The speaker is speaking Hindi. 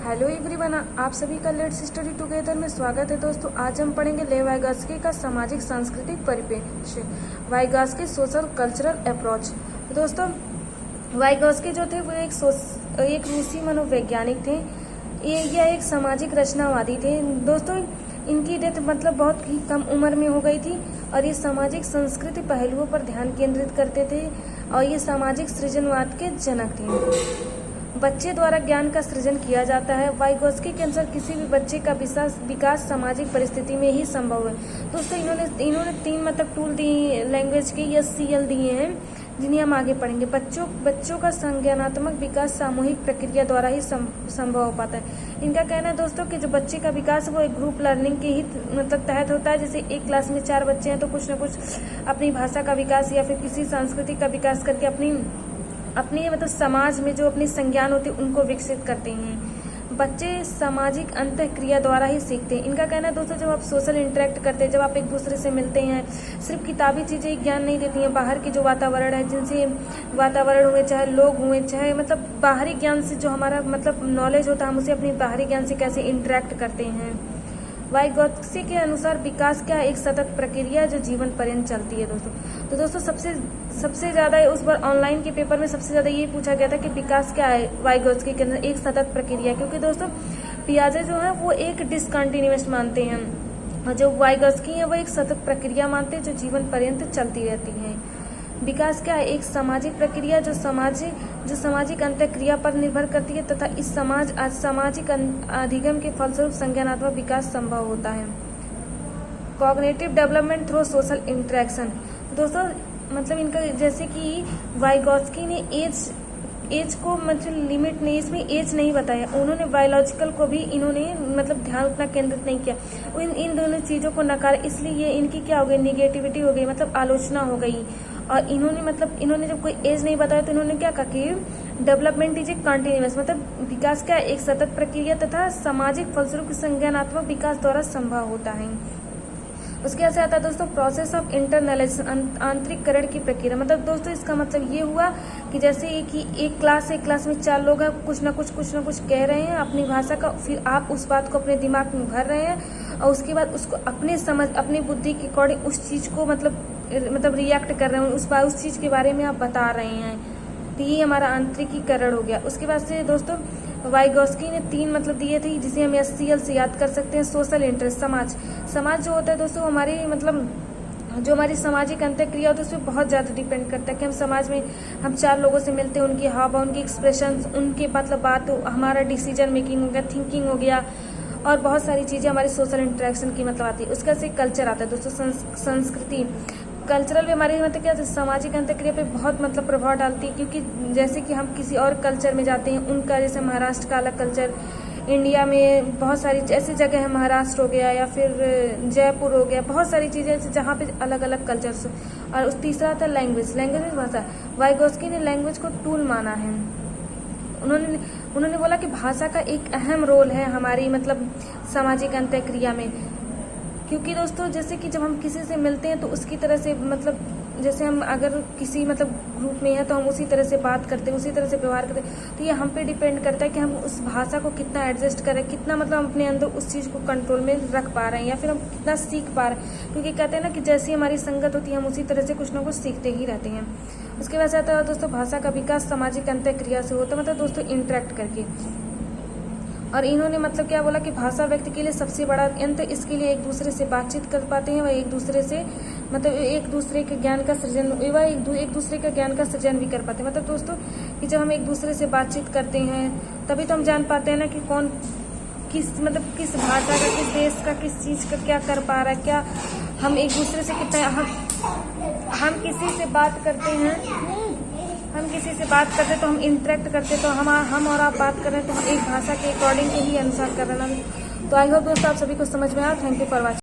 हेलो एवरीवन, आप सभी का लेट्स स्टडी टुगेदर में स्वागत है। दोस्तों, आज हम पढ़ेंगे लेव वाइगॉत्स्की का सामाजिक सांस्कृतिक परिप्रेक्ष्य, वाइगॉत्स्की सोशल कल्चरल अप्रोच। दोस्तों, वाइगॉत्स्की जो थे वो एक रूसी मनोवैज्ञानिक थे। यह एक सामाजिक रचनावादी थे। दोस्तों, इनकी डेथ मतलब बहुत ही कम उम्र में हो गई थी और ये सामाजिक संस्कृति पहलुओं पर ध्यान केंद्रित करते थे और ये सामाजिक सृजनवाद के जनक थे। बच्चे द्वारा ज्ञान का सृजन किया जाता है। वाइगॉत्स्की के अनुसार किसी भी बच्चे का विकास सामाजिक परिस्थिति में ही संभव है। दोस्तों, इन्होंने 3 टूल दिए लैंग्वेज के या CL दिए हैं, जिन्हें हम आगे पढ़ेंगे। बच्चों का संज्ञानात्मक विकास सामूहिक प्रक्रिया द्वारा ही संभव हो पाता है। इनका कहना है दोस्तों कि जो बच्चे का विकास वो एक ग्रुप लर्निंग के ही तहत होता है। जैसे एक क्लास में 4 बच्चे हैं तो कुछ न कुछ अपनी भाषा का विकास या फिर किसी सांस्कृतिक का विकास करके अपनी समाज में जो अपनी संज्ञान होती है उनको विकसित करते हैं। बच्चे सामाजिक अंतःक्रिया द्वारा ही सीखते हैं। इनका कहना है दोस्तों, जब आप सोशल इंटरेक्ट करते हैं, जब आप एक दूसरे से मिलते हैं, सिर्फ किताबी चीजें ज्ञान नहीं देती हैं। बाहर की जो वातावरण है, जिनसे वातावरण हुए, चाहे लोग हुए, चाहे बाहरी ज्ञान से जो हमारा नॉलेज होता है, हम उसे अपनी बाहरी ज्ञान से कैसे इंटरेक्ट करते हैं। वाइगॉत्स्की के अनुसार विकास क्या है? एक सतत प्रक्रिया जो जीवन पर्यंत चलती है। दोस्तों सबसे ज्यादा उस बार ऑनलाइन के पेपर में सबसे ज्यादा ये पूछा गया था कि विकास क्या है वाइगॉत्स्की के अंदर। एक सतत प्रक्रिया, क्योंकि दोस्तों पियाजे जो है वो एक डिसकंटिन्यूअस मानते हैं और जो वाइगॉत्स्की है वो एक सतत प्रक्रिया मानते हैं जो जीवन पर्यंत चलती रहती है। विकास क्या है? एक सामाजिक प्रक्रिया जो सामाजिक अंतःक्रिया पर निर्भर करती है तथा इस सामाजिक अधिगम के फलस्वरूप संज्ञानात्मक विकास संभव होता है। Cognitive development through social interaction. दोस्तों इनका जैसे कि वाइगॉत्स्की ने एज को लिमिट नहीं, इसमें एज नहीं बताया। उन्होंने बायोलॉजिकल को भी इन्होंने ध्यान उतना केंद्रित नहीं किया। इन दोनों चीजों को नकारा, इसलिए इनकी क्या हो गई, निगेटिविटी हो गई, आलोचना हो गई। और इन्होंने जब कोई एज नहीं बताया तो इन्होंने क्या कहा कि डेवलपमेंट इज ए कंटिन्यूअस, विकास क्या एक सतत प्रक्रिया तथा सामाजिक फलस्वरूप संज्ञानात्मक विकास द्वारा संभव होता है। उसके बाद से आता है दोस्तों प्रोसेस ऑफ इंटरनलाइजेशन, आंतरिककरण की प्रक्रिया। दोस्तों इसका ये हुआ कि जैसे एक क्लास में 4 लोग हैं, कुछ न कुछ कह रहे हैं अपनी भाषा का, फिर आप उस बात को अपने दिमाग में भर रहे हैं और उसके बाद उसको अपनी बुद्धि के अकॉर्डिंग उस चीज को रिएक्ट कर रहे हैं, उस चीज के बारे में आप बता रहे हैं। तो ये हमारा आंतरिकीकरण हो गया। उसके बाद से दोस्तों वाइगॉत्स्की ने 3 दिए थे, जिसे हम SCL से याद कर सकते हैं। सोशल इंटरेस्ट, समाज जो होता है दोस्तों हमारी जो हमारी सामाजिक अंतःक्रिया होती है उसमें बहुत ज्यादा डिपेंड करता है कि हम समाज में 4 लोगों से मिलते हैं, उनकी हाव भाव, उनकी एक्सप्रेशन, उनके बात, हमारा डिसीजन मेकिंग हो गया, थिंकिंग हो गया और बहुत सारी चीजें हमारी सोशल इंटरेक्शन की आती है। उसका से कल्चर आता है दोस्तों, संस्कृति। कल्चरल भी हमारी क्या सामाजिक अंतःक्रिया पे बहुत प्रभाव डालती है, क्योंकि जैसे कि हम किसी और कल्चर में जाते हैं, उनका जैसे महाराष्ट्र का अलग कल्चर, इंडिया में बहुत सारी ऐसी जगह है, महाराष्ट्र हो गया या फिर जयपुर हो गया, बहुत सारी चीजें जहाँ पे अलग अलग कल्चर्स। और तीसरा था लैंग्वेज भाषा। वाइगॉत्स्की ने लैंग्वेज को टूल माना है। उन्होंने बोला कि भाषा का एक अहम रोल है हमारी सामाजिक अंतःक्रिया में, क्योंकि दोस्तों जैसे कि जब हम किसी से मिलते हैं तो उसकी तरह से जैसे हम अगर किसी ग्रुप में है तो हम उसी तरह से बात करते हैं, उसी तरह से व्यवहार करते हैं। तो ये हम पे डिपेंड करता है कि हम उस भाषा को कितना एडजस्ट करें, कितना हम अपने अंदर उस चीज को कंट्रोल में रख पा रहे हैं या फिर हम कितना सीख पा रहे हैं। क्योंकि कहते हैं ना कि जैसी हमारी संगत होती है हम उसी तरह से कुछ ना कुछ सीखते ही रहते हैं। उसके बाद आता है दोस्तों भाषा का विकास सामाजिक अंतःक्रिया से होता है, दोस्तों इंटरेक्ट करके। और इन्होंने क्या बोला कि भाषा व्यक्ति के लिए सबसे बड़ा यंत्र, इसके लिए एक दूसरे से बातचीत कर पाते हैं, वह एक दूसरे से एक दूसरे के ज्ञान का सृजन, एक दूसरे का ज्ञान का सृजन भी कर पाते हैं। दोस्तों कि जब हम एक दूसरे से बातचीत करते हैं तभी तो हम जान पाते हैं ना कि कौन किस किस भाषा का, किस देश का, किस चीज का क्या कर पा रहा है, क्या हम एक दूसरे से कितना हम किसी से बात करते हैं, तो हम इंटरेक्ट करते तो हम और आप बात कर रहे हैं तो हम एक भाषा के अकॉर्डिंग के ही अनुसार कर रहे हैं। तो आई होप दोस्तों आप सभी को समझ में आया। Thank you for watching.